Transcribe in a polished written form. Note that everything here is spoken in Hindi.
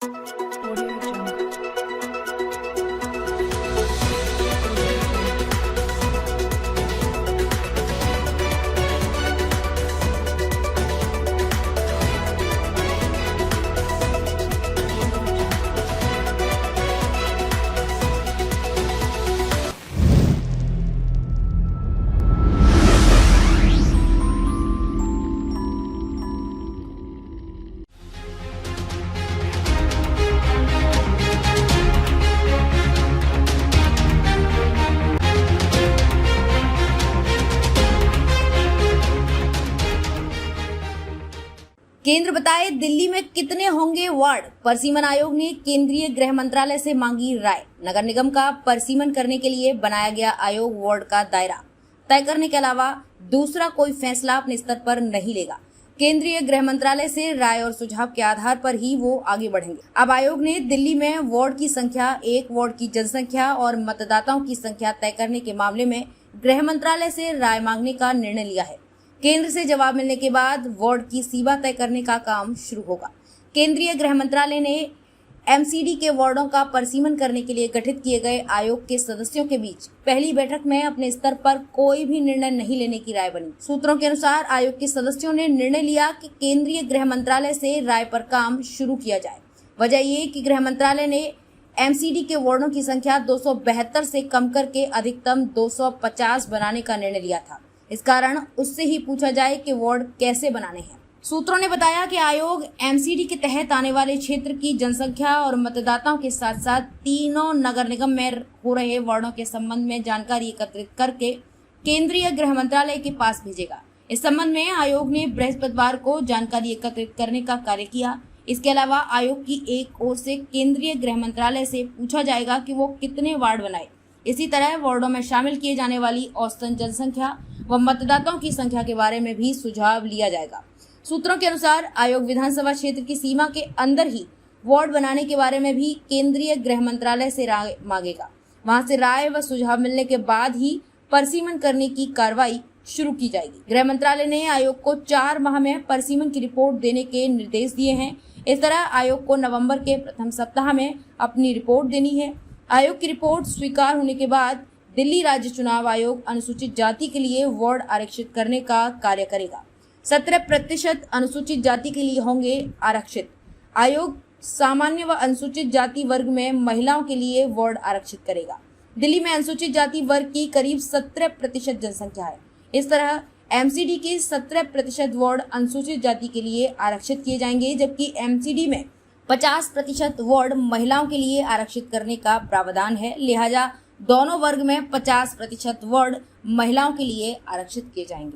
Audio Jungle. केंद्र बताए दिल्ली में कितने होंगे वार्ड। परसीमन आयोग ने केंद्रीय गृह मंत्रालय से मांगी राय। नगर निगम का परसीमन करने के लिए बनाया गया आयोग वार्ड का दायरा तय करने के अलावा दूसरा कोई फैसला अपने स्तर पर नहीं लेगा। केंद्रीय गृह मंत्रालय से राय और सुझाव के आधार पर ही वो आगे बढ़ेंगे। अब आयोग ने दिल्ली में वार्ड की संख्या, एक वार्ड की जनसंख्या और मतदाताओं की संख्या तय करने के मामले में गृह मंत्रालय से राय मांगने का निर्णय लिया है। केंद्र से जवाब मिलने के बाद वार्ड की सीमा तय करने का काम शुरू होगा। केंद्रीय गृह मंत्रालय ने एमसीडी के वार्डों का परसीमन करने के लिए गठित किए गए आयोग के सदस्यों के बीच पहली बैठक में अपने स्तर पर कोई भी निर्णय नहीं लेने की राय बनी। सूत्रों के अनुसार आयोग के सदस्यों ने निर्णय लिया कि केंद्रीय गृह मंत्रालय से राय पर काम शुरू किया जाए। वजह ये कि गृह मंत्रालय ने एमसीडी के वार्डों की संख्या 272 से कम करके अधिकतम 250 बनाने का निर्णय लिया था। इस कारण उससे ही पूछा जाए कि वार्ड कैसे बनाने हैं। सूत्रों ने बताया कि आयोग एमसीडी के तहत आने वाले क्षेत्र की जनसंख्या और मतदाताओं के साथ साथ तीनों नगर निगम में हो रहे वार्डों के संबंध में जानकारी एकत्रित करके केंद्रीय गृह मंत्रालय के पास भेजेगा। इस संबंध में आयोग ने बृहस्पतिवार को जानकारी एकत्रित करने का कार्य किया। इसके अलावा आयोग की एक ओर से केंद्रीय गृह मंत्रालय से पूछा जाएगा कि वो कितने वार्ड बनाए। इसी तरह वार्डों में शामिल किए जाने वाली औसतन जनसंख्या व मतदाताओं की संख्या के बारे में भी सुझाव लिया जाएगा। सूत्रों के अनुसार आयोग विधानसभा क्षेत्र की सीमा के अंदर ही वार्ड बनाने के बारे में भी केंद्रीय गृह मंत्रालय से राय मांगेगा। वहां से राय व सुझाव मिलने के बाद ही परसीमन करने की कार्रवाई शुरू की जाएगी। गृह मंत्रालय ने आयोग को 4 माह में परसीमन की रिपोर्ट देने के निर्देश दिए हैं। इस तरह आयोग को नवंबर के प्रथम सप्ताह में अपनी रिपोर्ट देनी है। आयोग की रिपोर्ट स्वीकार होने के बाद दिल्ली राज्य चुनाव आयोग अनुसूचित जाति के लिए वार्ड आरक्षित करने का कार्य करेगा। 17% अनुसूचित जाति के लिए होंगे आरक्षित। आयोग सामान्य व अनुसूचित जाति वर्ग में महिलाओं के लिए वार्ड आरक्षित करेगा। दिल्ली में अनुसूचित जाति वर्ग की करीब 17% जनसंख्या है। इस तरह एमसीडी के 17% वार्ड अनुसूचित जाति के लिए आरक्षित किए जाएंगे, जबकि एमसीडी में 50% वार्ड महिलाओं के लिए आरक्षित करने का प्रावधान है। लिहाजा दोनों वर्ग में 50% वार्ड महिलाओं के लिए आरक्षित किए जाएंगे।